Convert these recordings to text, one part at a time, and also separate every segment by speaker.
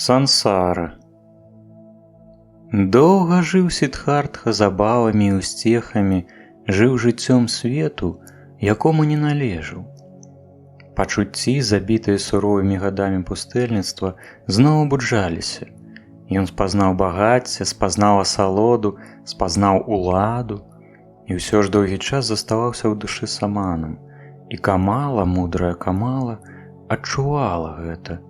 Speaker 1: Сансара. Доўга жыў Сіддхартха забавамі і ўсцехамі, жыў жыццём свету, якому не належаў. Пачуцці, забітыя суровымі гадамі пустэльніцтва, зноў буджаліся. Ён спазнаў багацце, спазнаў асалоду, спазнаў уладу, і ўсё ж доўгі час заставаўся ў душы саманам. І Камала, мудрая Камала, адчувала гэта.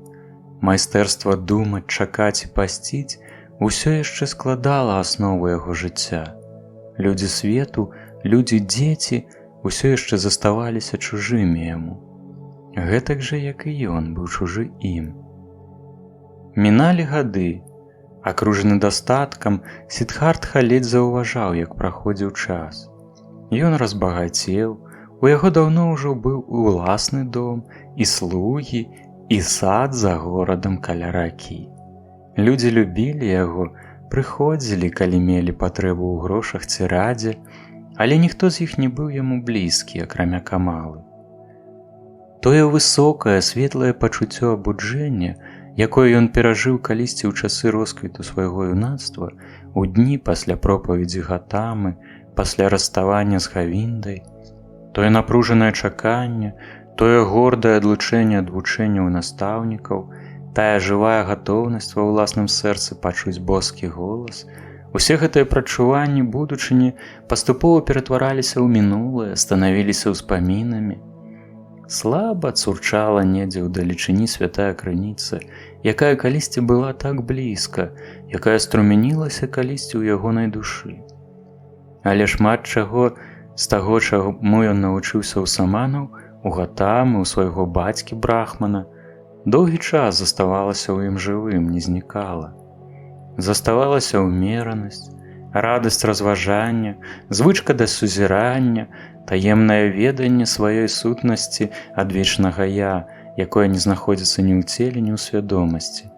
Speaker 1: Майстэрства думаць, чакаць і пасціць усё яшчэ складала аснову яго жыцця. Людзі свету, людзі-дзеці усё яшчэ заставаліся чужымі яму. Гэтак жа, як і ён быў чужы ім. Міналі гады. Акружаны дастаткам, Сіддхартха ледзь заўважаў, як праходзіў час. Ён разбагацеў, у яго даўно ўжо быў уласны дом, і слугі, і сад за горадам каля ракі. Людзі любілі яго, прыходзілі, калі мелі патрэбу ў грошах ці радзе, але ніхто з іх не быў яму блізкі, акрамя Камалы. Тое высокае, светлае пачуццё абуджэння, якое ён перажыў калісьці ў часы росквіту свайго юнацтва, у дні пасля пропаведзі Гатамы, пасля расставання з Гавіндай, тое напружанае чаканне, тое гордае адлучэнне ад вучэнняў настаўнікаў, тая жывая гатоўнасць ва ўласным сэрцы пачуць боскі голас, усе гэтыя прачуванні будучыні паступова ператвараліся ў мінулае, станавіліся ўспамінамі. Слаба цурчала недзе ў далечыні святая крыніца, якая калісьці была так блізка, якая струмянілася калісьці ў ягонай душы. Але шмат чаго з таго, чаму ён навучыўся ў саманаў, у Гатамы, у свайго бацькі Брахмана, доўгі час заставалася ў ім жывым, не знікала. Заставалася ўмеранасць, радасць разважання, звычка да сузірання, таемнае веданне сваёй сутнасці ад вечнага «Я», якое не знаходзіцца ні ў целе, ні ў свядомасці.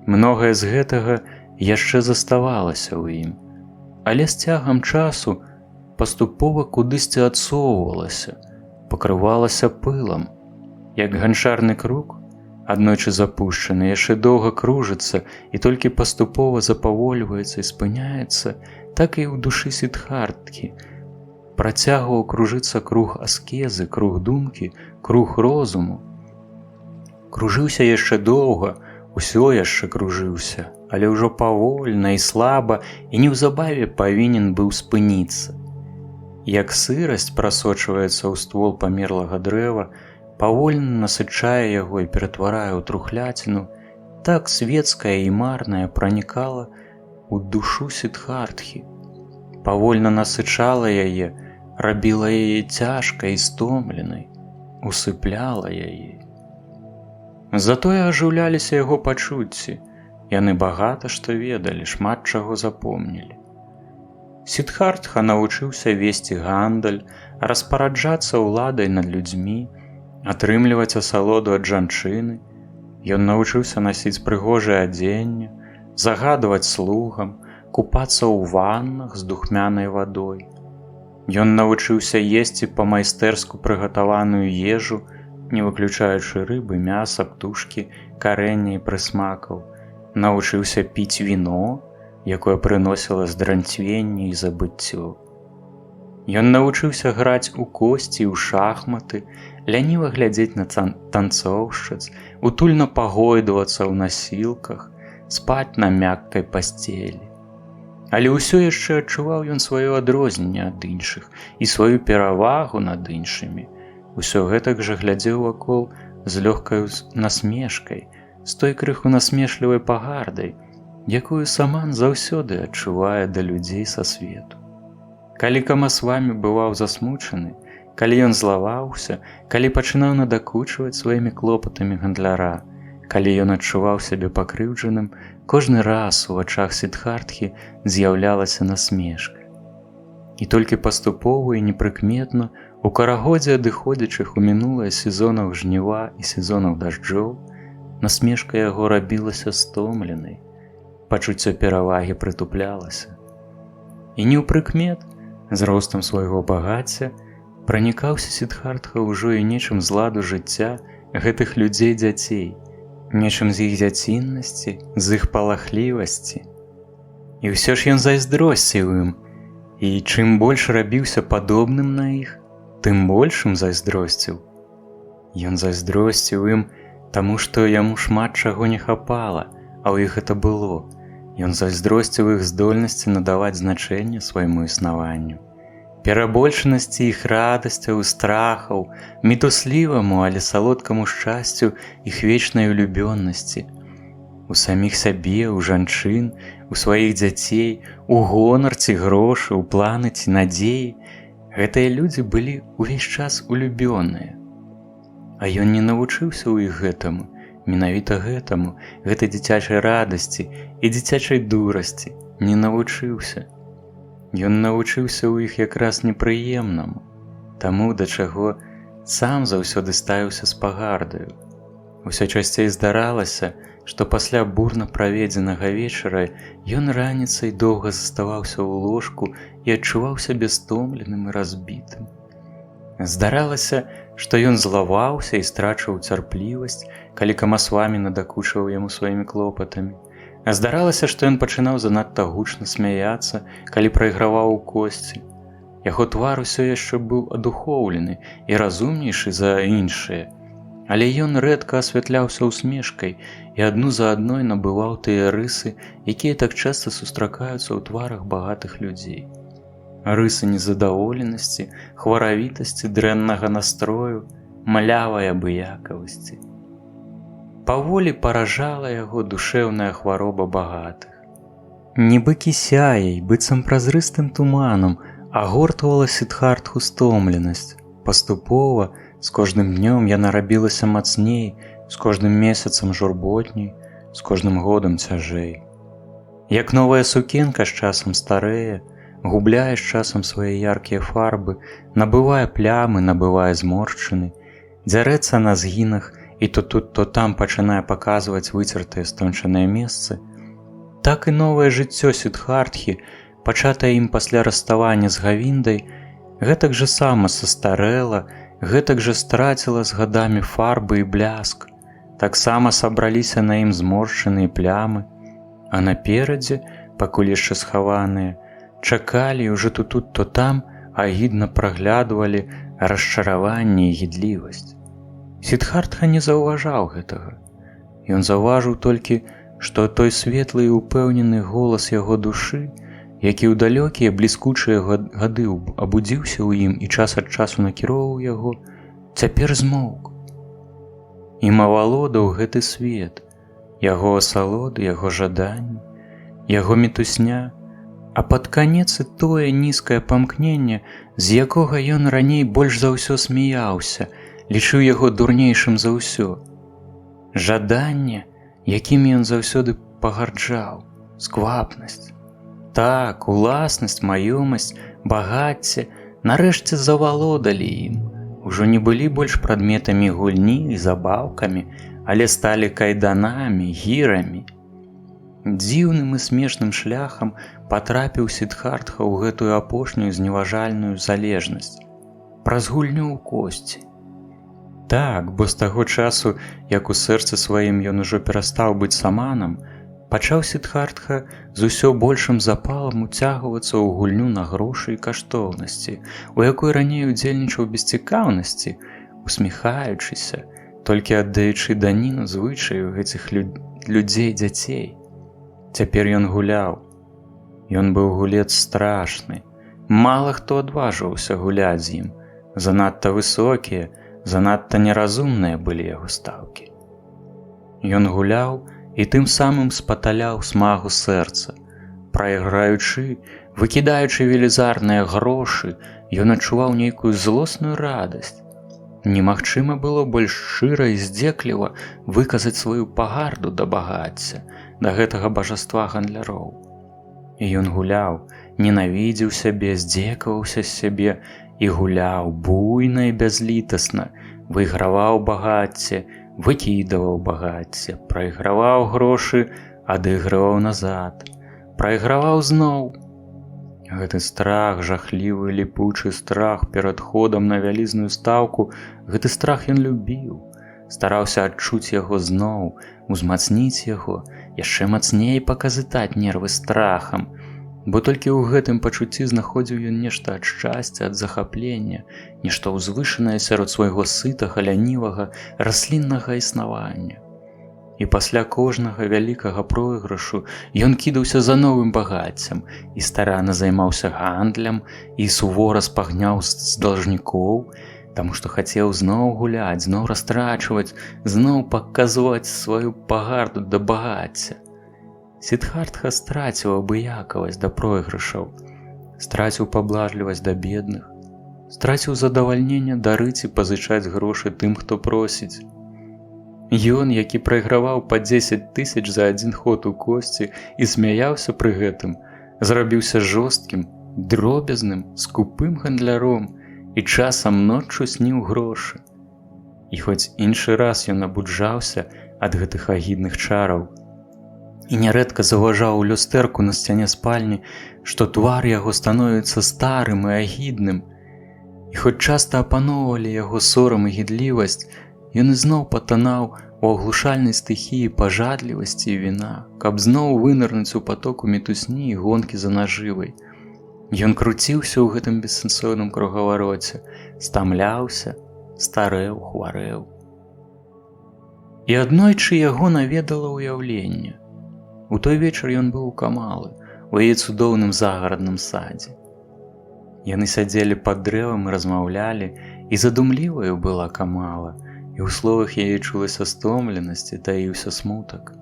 Speaker 1: Многае з гэтага яшчэ заставалася ў ім, але з цягам часу паступова кудысьці адсоўвалася, пакрывалася пылам. Як ганчарны круг, аднойчы запушчаны, яшчэ доўга кружыцца і толькі паступова запавольваецца і спыняецца, так і ў душы Сіддхартхі працягваў кружыцца круг аскезы, круг думкі, круг розуму. Кружыўся яшчэ доўга, усё яшчэ кружыўся, але ўжо павольна і слаба, і неўзабаве павінен быў спыніцца. Як сырасць прасочваецца ў ствол памерлага дрэва, павольна насычае яго і ператварае ў трухляціну, так светская і марная пранікала ў душу Сіддхартхі, павольна насычала яе, рабіла яе цяжкай і стомленай, усыпляла яе. Затое ажыўляліся яго пачуцці, яны багата што ведалі, шмат чаго запомнілі. Сіддхартха навучыўся весці гандаль, распараджацца ўладай над людзьмі, атрымліваць асалоду ад жанчыны. Ён навучыўся насіць прыгожае адзенне, загадваць слугам, купацца ў ваннах з духмянай вадой. Ён навучыўся есці па-майстэрску прыгатаваную ежу, не выключаючы рыбы, мяса, птушкі, карэння і прысмакаў. Навучыўся піць віно, якое прыносіла здранцвенне і забыццё. Ён навучыўся граць у косці і ў шахматы, ляніва глядзець на танцоўшчыц, утульна пагойдвацца ў насілках, спаць на мяккай пасцелі. Але ўсё яшчэ адчуваў ён сваё адрозненне ад іншых і сваю перавагу над іншымі. Усё гэтак жа глядзеў вакол з лёгкай насмешкай, з той крыху насмешлівай пагардай, якую саман заўсёды адчувае да людзей са свету. Калі Камасвамі бываў засмучаны, калі ён злаваўся, калі пачынаў надакучваць сваімі клопатамі гандляра, калі ён адчуваў сябе пакрыўджаным, кожны раз у вачах Сіддхартхі з'яўлялася насмешка. І толькі паступова і непрыкметна, у карагодзе адыходзячых у мінулае сезонаў жніва і сезонаў дажджоў, насмешка яго рабілася стомленай, пачуццё перавагі прытуплялася. І неўпрыкмет, з ростам свайго багацця, пранікаўся Сіддхартха ўжо і нечым з ладу жыцця гэтых людзей-дзяцей, нечым з іх дзяціннасці, з іх палахлівасці. І ўсё ж ён зайздросціў ім, і чым больш рабіўся падобным на іх, тым большым зайздросціў. Ён зайздросціў ім, таму што яму шмат чаго не хапала, а ў іх гэта было. Ён зайздросціў іх здольнасці надаваць значэнне свайму існаванню, перабольшанасці іх радасцяў, страхаў, мітусліваму, але салодкаму шчасцю іх вечнай улюбённасці. У саміх сябе, у жанчын, у сваіх дзяцей, у гонар ці грошы, у планы ці надзеі. Гэтыя людзі былі ўвесь час улюбёныя. А ён не навучыўся ў іх гэтаму, менавіта гэтаму, гэтай дзіцячай радасці і дзіцячай дурасці, не навучыўся. Ён навучыўся ў іх якраз непрыемнаму, таму, да чаго сам заўсёды ставіўся з пагардаю. Усё часцей здаралася, што пасля бурна праведзенага вечара ён раніцай доўга заставаўся ў ложку і адчуваў сябе стомленым і разбітым. Здаралася, што ён злаваўся і страчваў цярплівасць, калі Камасвамі надакучваў яму сваімі клопатамі. А здаралася, што ён пачынаў занадта гучна смяяцца, калі прайграваў у косці. Яго твар усё яшчэ быў адухоўлены і разумнейшы за іншыя, але ён рэдка асвятляўся усмешкай і адну за адной набываў тыя рысы, якія так часта сустракаюцца ў тварах багатых людзей. Рысы незадаволенасці, хваравітасці, дрэннага настрою, млявай абыякавасці. Паволі паражала яго душэўная хвароба багатых. Нібы кісяяй, быццам празрыстым туманам, агортвала Сіддхартху стомленасць. Паступова, з кожным днём яна рабілася мацней, з кожным месяцам журботней, з кожным годам цяжэй. Як новая сукенка з часам старэе, губляе з часам свае яркія фарбы, набывае плямы, набывае зморшчыны, дзярэцца на згінах і то тут, то там пачынае паказваць выцертыя стончаныя месцы, так і новае жыццё Сіддхартхі, пачатае ім пасля расставання з Гавіндай, гэтак жа сама састарэла, гэтак жа страціла з гадамі фарбы і бляск, таксама сабраліся на ім зморшчыны і плямы, а наперадзе, пакуль яшчэ схаваныя, чакалі ўжо то тут, то там, агідна праглядвалі расчараванне і гідлівасць. Сіддхартха не заўважаў гэтага. Ён заўважыў толькі, што той светлы і ўпэўнены голас яго душы, які ў далёкія бліскучыя гады абудзіўся ў ім і час ад часу накіроўваў яго, цяпер змоўк. Ім авалодаў гэты свет, яго асалоды, яго жаданні, яго мітусня, а пад канец і тое нізкае памкненне, з якога ён раней больш за ўсё смяяўся, лічыў яго дурнейшым за ўсё. Жаданне, якім ён заўсёды пагарджаў, сквапнасць. Так, уласнасць, маёмасць, багацце нарэшце завалодалі ім, ужо не былі больш прадметамі гульні і забаўкамі, але сталі кайданамі, гірамі. Дзіўным і смешным шляхам патрапіў Сіддхартха ў гэтую апошнюю зневажальную залежнасць, праз гульню ў косці. Так, бо з таго часу, як у сэрцы сваім ён ужо перастаў быць саманам, пачаў Сіддхартха з усё большым запалам уцягвацца ў гульню на грошы і каштоўнасці, у якой раней удзельнічаў без цікаўнасці, усміхаючыся, толькі аддаючы даніну звычаю гэтых людзей-дзяцей. Цяпер ён гуляў. Ён быў гулец страшны. Мала хто адважваўся гуляць з ім. Занадта высокія, занадта неразумныя былі яго стаўкі. Ён гуляў і тым самым спаталяў смагу сэрца. Прайграючы, выкідаючы велізарныя грошы, ён адчуваў нейкую злосную радасць. Немагчыма было больш шчыра і здзекліва выказаць сваю пагарду да багацця, да гэтага бажаства гандляроў. І ён гуляў, ненавідзеў сябе, здзекаваўся з сябе і гуляў буйна і бязлітасна, выйграваў багацце, выкідаваў багацце, прайграваў грошы, адыгрываў назад, прайграваў зноў. Гэты страх, жахлівы ліпучы страх перад ходам на вялізную стаўку, гэты страх ён любіў. стараўся адчуць яго зноў, узмацніць яго, яшчэ мацней паказытаць нервы страхам, бо толькі ў гэтым пачуцці знаходзіў ён нешта ад шчасця, ад захаплення, нешта ўзвышанае сярод свайго сытага, лянівага, расліннага існавання. І пасля кожнага вялікага пройгрышу ён кідаўся за новым багаццем і старанна займаўся гандлем і сувора спагняў з даўжнікоў, таму што хацеў зноў гуляць, зноў растрачваць, зноў паказваць сваю пагарду да багацця. Сіддхартха страціў абыякавасць да пройгрышаў, страціў паблажлівасць да бедных, страціў задавальненне дарыць і пазычаць грошы тым, хто просіць. Ён, які прайграваў па 10 000 за адзін ход у косці і смяяўся пры гэтым, зрабіўся жорсткім, дробязным, скупым гандляром і часам ноччу сніў грошы. І хоць іншы раз ён абуджаўся ад гэтых агідных чараў і нярэдка заўважаў у люстэрку на сцяне спальні, што твар яго становіцца старым і агідным, і хоць часта апаноўвалі яго сорам і гідлівасць, ён ізноў патанаў у аглушальнай стыхіі пажадлівасці і віна, каб зноў вынырнуць у патоку мітусні і гонкі за нажывай. Ён круціўся ў гэтым бессэнсоўным кругавароце, стамляўся, старэў, хварэў. І аднойчы яго наведала ўяўленне. У той вечар ён быў у Камалы, у яе цудоўным загарадным садзе. Яны сядзелі пад дрэвам і размаўлялі, і задумліваю была Камала, і ў словах яе чулася стомленасць і таіўся смутак.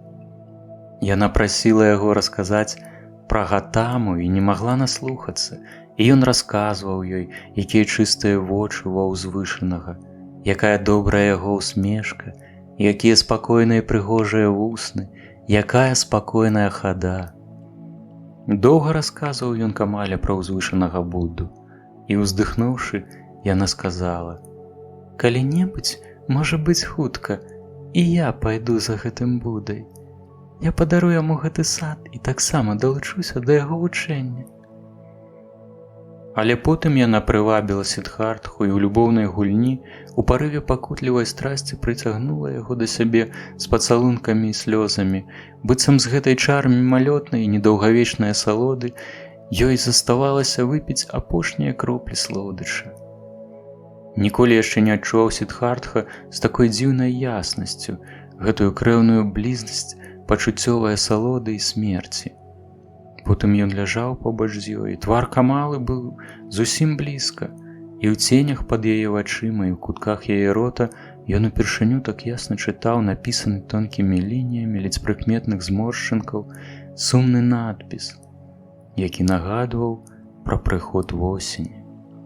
Speaker 1: Яна прасіла яго расказаць пра Гатаму і не магла наслухацца, і ён расказваў ёй, якія чыстыя вочы ва ўзвышанага, якая добрая яго усмешка, якія спакойныя прыгожыя вусны, якая спакойная хада. Доўга расказваў ён Камале пра ўзвышанага Будду, і, уздыхнуўшы, яна сказала: «Калі-небудзь, можа быць, хутка, і я пайду за гэтым Будай. Я падару яму гэты сад і таксама далучуся да яго вучэння». Але потым яна прывабіла Сіддхартху і ў любоўнай гульні, у парыве пакутлівай страсці прыцягнула яго да сябе з пацалункамі і слёзамі, быццам з гэтай чары мімалётнай і недаўгавечнай асалоды ёй заставалася выпіць апошнія кроплі слодыча. Ніколі яшчэ не адчуваў Сіддхартха з такой дзіўнай яснасцю гэтую крэўную блізнасць пачуццёвай асалоды і смерці. Потым ён ляжаў побач з ёй, твар Камалы быў зусім блізка, і ў ценях пад яе вачыма і ў кутках яе рота ён упершыню так ясна чытаў напісаны тонкімі лініямі ледзь прыкметных зморшчынкаў сумны надпіс, які нагадваў пра прыход восені,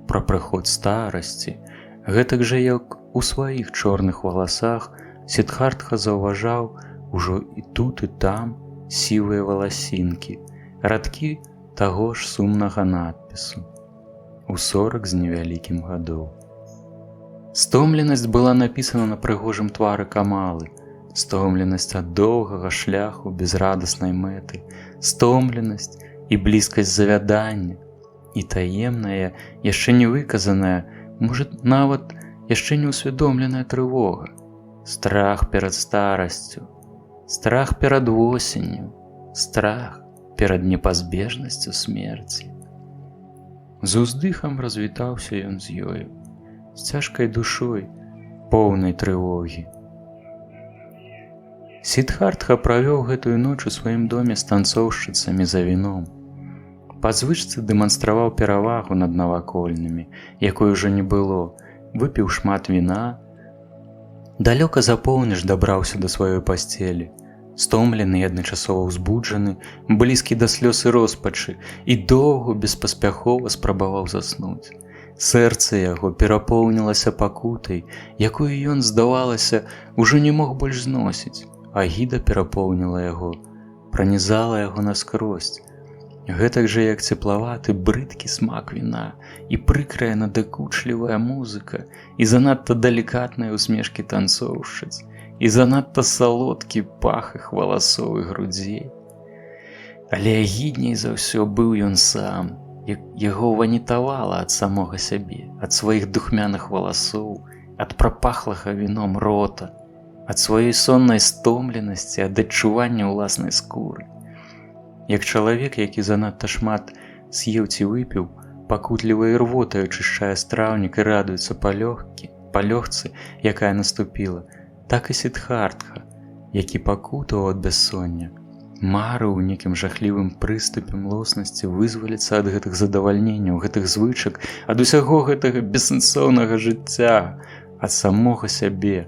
Speaker 1: пра прыход старасці. Гэтак жа, як у сваіх чорных валасах, Сіддхартха заўважаў ужо і тут, і там сівыя валасінкі, радкі таго ж сумнага надпісу у 40 з невялікім гадоў. Стомленасць была напісана на прыгожым твары Камалы, стомленасць ад доўгага шляху без радаснай мэты, стомленасць і блізкасць завядання, і таемная, яшчэ не выказаная, можа, нават яшчэ не ўсвядомленая трывога, страх перад старасцю, страх перад восенню, страх перад непазбежнасцю смерці. З уздыхам развітаўся ён з ёю, з цяжкай душой, поўнай трывогі. Сіддхартха правёў гэтую ноч у сваім доме з танцоўшчыцамі за віном. Па звычцы дэманстраваў перавагу над навакольнымі, якой ужо не было, выпіў шмат віна. Далёка за поўнач дабраўся да сваёй пасцелі, стомлены і адначасова ўзбуджаны, блізкі да слёз і роспачы, і доўго беспаспяхова спрабаваў заснуць. Сэрца яго перапоўнілася пакутай, якую ён, здавалася, ужо не мог больш зносіць. Агіда перапоўніла яго, пранізала яго наскрозь. Гэтак жа, як цеплаваты, брыдкі смак віна і прыкрая надакучлівая музыка, і занадта далікатныя ўсмешкі танцоўшчыц, і занадта салодкі пах іх валасоў і грудзей. Але агідней за ўсё быў ён сам, яго ванітавала ад самога сябе, ад сваіх духмяных валасоў, ад прапахлага віном рота, ад сваёй соннай стомленасці, ад адчування ўласнай скуры. Як чалавек, які занадта шмат з'еў ці выпіў, пакутлівай рвотай ачышчае страўнік і радуецца палёгцы, якая наступіла, так і Сіддхартха, які пакутаў ад бяссоння, марыў у нейкім жахлівым прыступе млоснасці вызваліцца ад гэтых задавальненняў, гэтых звычак, ад усяго гэтага бессэнсоўнага жыцця, ад самога сябе.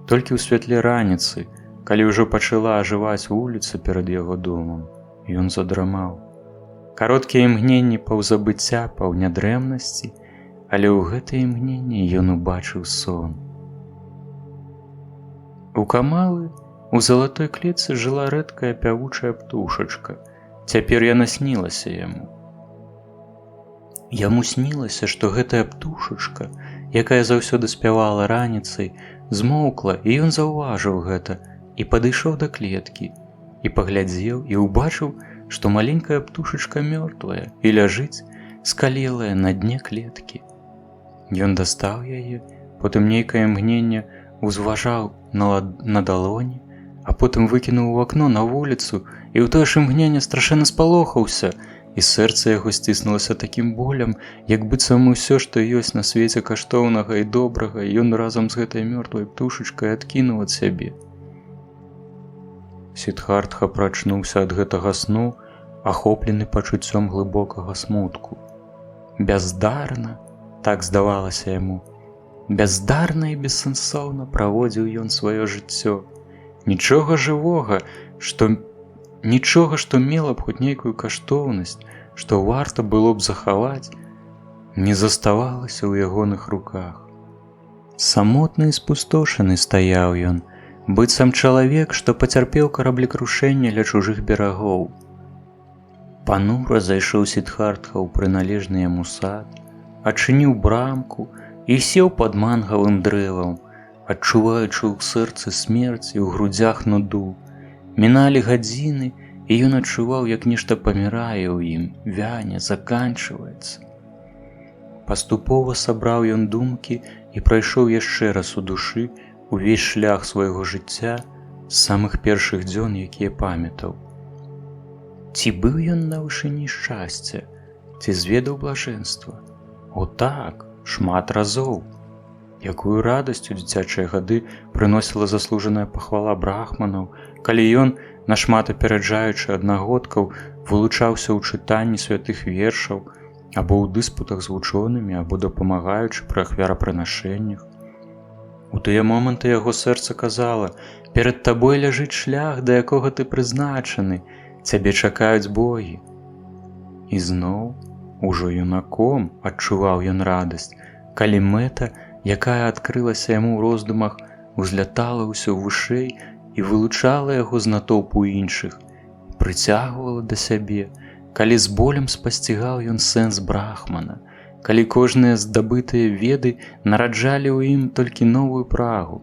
Speaker 1: Толькі ў святле раніцы, калі ўжо пачала ажываць вуліца перад яго домам, ён задрамаў. Кароткія імгненні паўзабыцця, паўнядрэмнасці, але ў гэтыя імгненні ён убачыў сон. У Камалы у залатой клетцы жыла рэдкая пявучая птушачка. Цяпер яна снілася яму. Яму снілася, што гэтая птушачка, якая заўсёды спявала раніцай, змоўкла, і ён заўважыў гэта, і падышоў да клеткі, і паглядзеў, і ўбачыў, што маленькая птушачка мёртвая і ляжыць, скалелая на дне клеткі. Ён дастаў яе, потым нейкае імгненне узважаў на далоні, а потым выкінуў у акно на вуліцу, і ў тое ж імгненне страшэнна спалохаўся, і сэрца яго сціснулася такім болем, як быццам усё, што ёсць на свеце каштоўнага і добрага, ён разам з гэтай мёртвай птушачкай адкінуў ад сябе. Сіддхартха прачнуўся ад гэтага сну, ахоплены пачуццём глыбокага смутку. Бяздарна, так здавалася яму, бяздарна і бессэнсоўна праводзіў ён сваё жыццё. Нічога жывога, што мела б хоць нейкую каштоўнасць, што варта было б захаваць, не заставалася ў ягоных руках. Самотны і спустошаны стаяў ён, быццам чалавек, што пацярпеў караблекрушэнне ля чужых берагоў. Панура зайшоў Сіддхартха ў прыналежны яму сад, адчыніў брамку і сеў пад мангавым дрэвам, адчуваючы ў сэрцы смерць і ў грудзях нуду. Міналі гадзіны, і ён адчуваў, як нешта памірае ў ім, вяне, заканчваецца. Паступова сабраў ён думкі і прайшоў яшчэ раз у душы увесь шлях свайго жыцця з самых першых дзён, якія памятаў. Ці быў ён на вышыні шчасця, ці зведаў блажэнства? О так, шмат разоў. Якую радасць у дзіцячыя гады прыносіла заслужаная пахвала брахманаў, калі ён, нашмат апераджаючы аднагодкаў, вылучаўся ў чытанні святых вершаў, або ў дыспутах з вучонымі, або дапамагаючы пры ахвярапрынашэннях. У тыя моманты яго сэрца казала: «Перад табой ляжыць шлях, да якога ты прызначаны, цябе чакаюць богі». І зноў, ужо юнаком, адчуваў ён радасць, калі мэта, якая адкрылася яму ў роздумах, узлятала ўсё вышэй і вылучала яго з натоўпу іншых, прыцягвала да сябе, калі з болем спасцігаў ён сэнс брахмана, калі кожныя здабытыя веды нараджалі ў ім толькі новую прагу,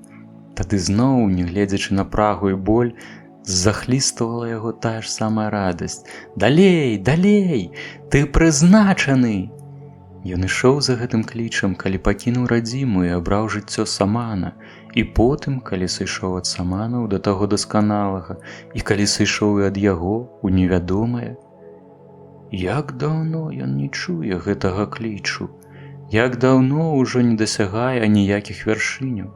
Speaker 1: тады зноў, не гледзячы на прагу і боль, захліствала яго тая ж самая радасць. «Далей, далей, ты прызначаны!» Ён ішоў за гэтым клічам, калі пакінуў радзіму і абраў жыццё самана, і потым, калі сышоў ад саманаў да таго дасканалага, і калі сышоў і ад яго ў невядомае. Як даўно ён не чуе гэтага клічу, як даўно ўжо не дасягае аніякіх вяршыняў,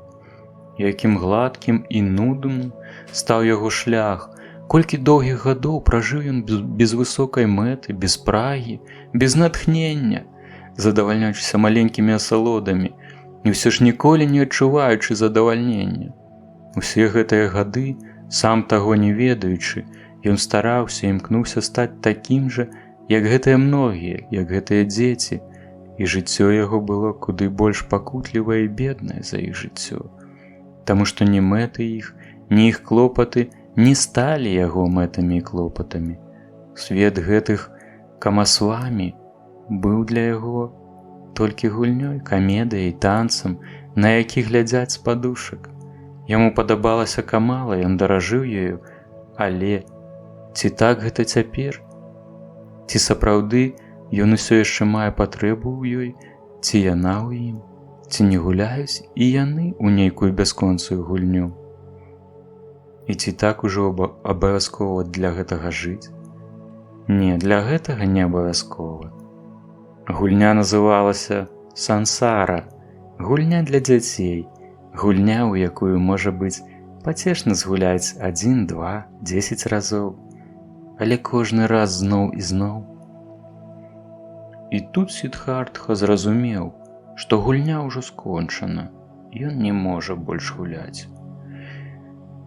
Speaker 1: якім гладкім і нудным стаў яго шлях, колькі доўгіх гадоў пражыў ён без высокай мэты, без прагі, без натхнення, задавальняючыся маленькімі асалодамі, і ўсё ж ніколі не адчуваючы задавальнення. Усе гэтыя гады, сам таго не ведаючы, ён стараўся і імкнуўся стаць такім жа, як гэтыя многія, як гэтыя дзеці, і жыццё яго было куды больш пакутлівае і беднае за іх жыццё, таму што ні мэты іх, ні іх клопаты не сталі яго мэтамі і клопатамі. Свет гэтых камасвамі быў для яго толькі гульнёй, камедыяй, танцам, на які глядзяць з падушак. Яму падабалася Камала, ён даражыў ёю, але ці так гэта цяпер? Ці сапраўды ён усё яшчэ мае патрэбу ў ёй, ці яна ў ім? Ці не гуляюць і яны ў нейкую бясконцую гульню? І ці так ужо абавязкова для гэтага жыць? Не, для гэтага не абавязкова. Гульня называлася сансара, гульня для дзяцей, гульня, у якую, можа быць, пацешна згуляць 1, 2, 10 разоў, але кожны раз зноў і зноў. І тут Сиддхартха зразумеў, што гульня ўжо скончана, ён не можа больш гуляць.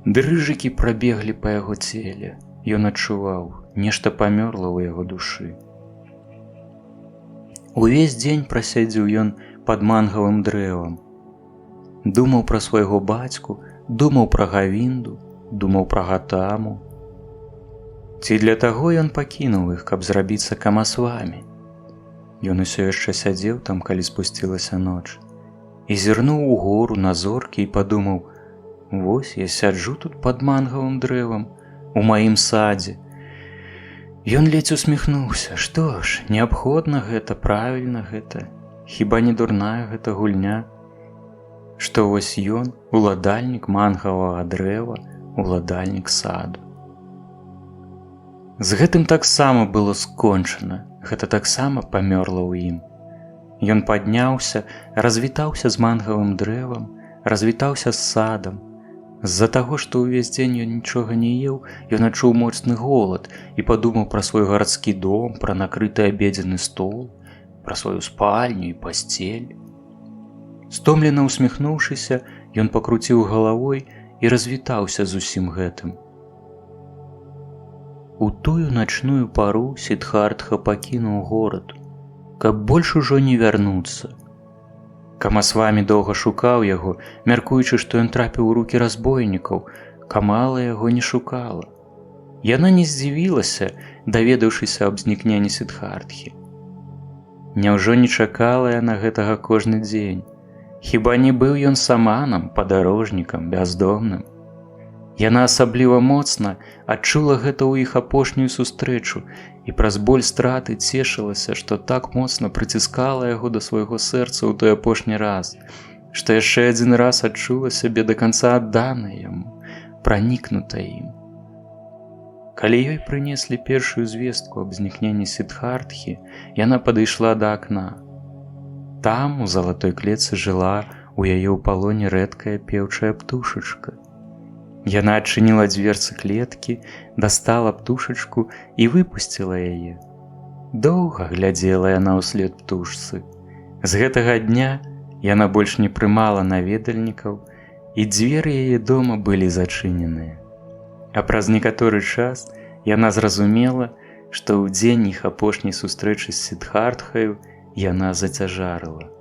Speaker 1: Дрыжыкі прабеглі па яго целе, ён адчуваў, нешта памёрла ў яго душы. Увесь дзень прасядзеў ён пад мангавым дрэвам. Думаў пра свайго бацьку, думаў пра Гавінду, думаў пра Гатаму. Ці для таго ён пакінуў іх, каб зрабіцца камасвамі? Ён усё яшчэ сядзеў там, калі спусцілася ноч, і зірнуў угору на зоркі і падумаў: вось я сяджу тут пад мангавым дрэвам, у маім садзе. Ён ледзь усміхнуўся. Што ж, неабходна гэта, правільна гэта, хіба не дурная гэта гульня? Што вось ён, уладальнік мангавага дрэва, уладальнік саду. З гэтым таксама было скончана, гэта таксама памёрла ў ім. Ён падняўся, развітаўся з мангавым дрэвам, развітаўся з садам. З-за таго, што ўвесь дзень ён нічога не еў, ён адчуў моцны голад і падумаў пра свой гарадскі дом, пра накрыты абедзенны стол, пра сваю спальню і пасцель. Стомлена усміхнуўшыся, ён пакруціў галавой і развітаўся з усім гэтым. У тую начную пару Сиддхартха пакінуў горад, каб больш ужо не вярнуцца. Камасвамі доўга шукаў яго, мяркуючы, што ён трапіў у рукі разбойнікаў. Камала яго не шукала. Яна не здзівілася, даведаўшыся аб знікненні Сиддхартхі. Няўжо не чакала яна гэтага кожны дзень? Хіба не быў ён саманам, падарожнікам, бяздомным? Яна асабліва моцна адчула гэта ў іх апошнюю сустрэчу і праз боль страты цешылася, што так моцна прыціскала яго да свайго сэрца ў той апошні раз, што яшчэ адзін раз адчула сябе да канца адданай яму, пранікнутай ім. Калі ёй прынеслі першую звестку аб знікненні Сиддхартхі, яна падышла да акна. Там, у залатой клетцы, жыла у яе ў палоне рэдкая пеўчая птушачка. Яна адчыніла дзверцы клеткі, дастала птушачку і выпусціла яе. Доўга глядзела яна ўслед птушцы. З гэтага дня яна больш не прымала наведальнікаў, і дзверы яе дома былі зачыненыя. А праз некаторы час яна зразумела, што ў дзень іх апошняй сустрэчы з Сиддхартхаю яна зацяжарыла.